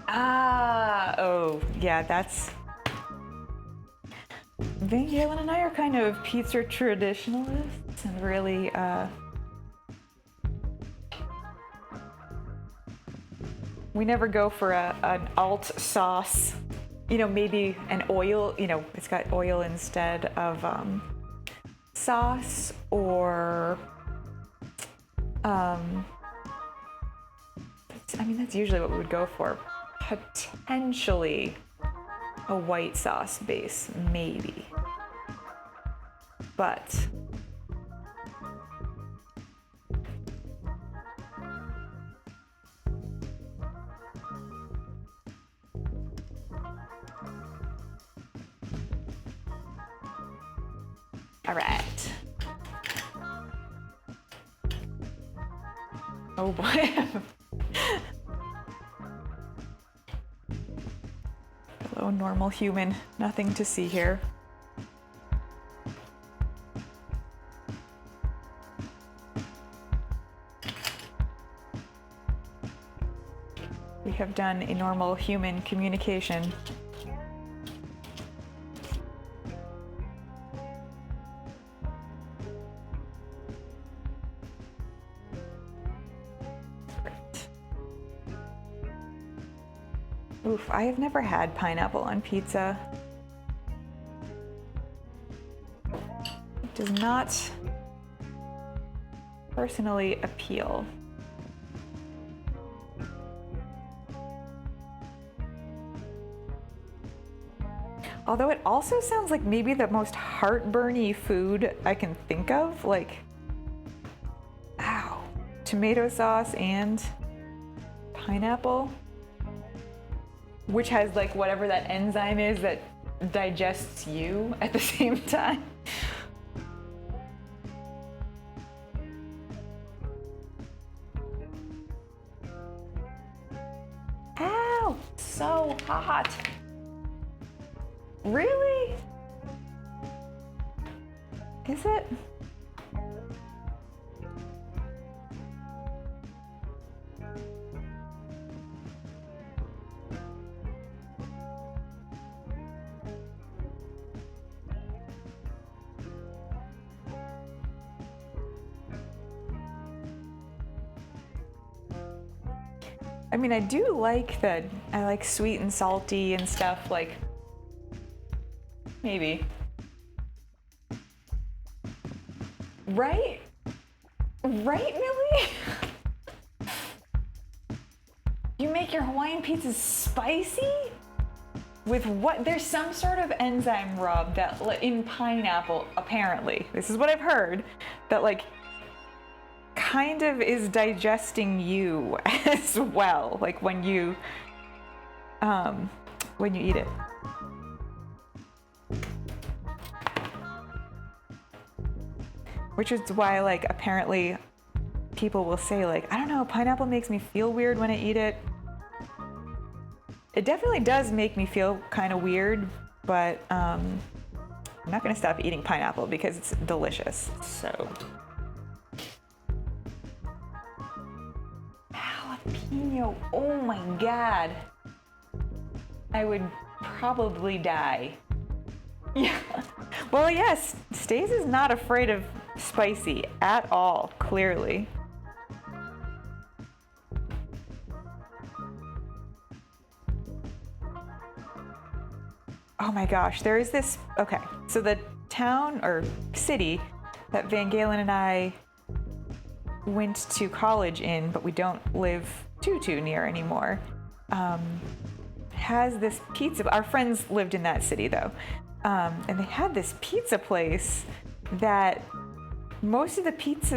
Ah, oh, yeah, that's... Van Galen and I are kind of pizza traditionalists and really, we never go for an alt sauce. You know, maybe an oil, you know, it's got oil instead of sauce, or I mean, that's usually what we would go for. Potentially a white sauce base, maybe. But all right. Oh boy. Hello, normal human. Nothing to see here. We have done a normal human communication. Oof, I have never had pineapple on pizza. It does not personally appeal. Although it also sounds like maybe the most heartburny food I can think of. Like, ow, tomato sauce and pineapple, which has like whatever that enzyme is that digests you at the same time. Ow, so hot. Really? Is it? I mean, I do like that. I like sweet and salty and stuff, like, maybe. Right? Right, Millie? You make your Hawaiian pizzas spicy? With what? There's some sort of enzyme rub that in pineapple, apparently. This is what I've heard, that like kind of is digesting you as well, like when you eat it. Which is why, like, apparently people will say, like, I don't know, pineapple makes me feel weird when I eat it. It definitely does make me feel kind of weird, but I'm not gonna stop eating pineapple because it's delicious, so. Jalapeno, oh my God. I would probably die. Yeah. Well, yes, Stace is not afraid of spicy at all, clearly. Oh my gosh, there is this, okay, so the town or city that Van Galen and I went to college in, but we don't live too near anymore, has this pizza, our friends lived in that city though, and they had this pizza place that most of the pizza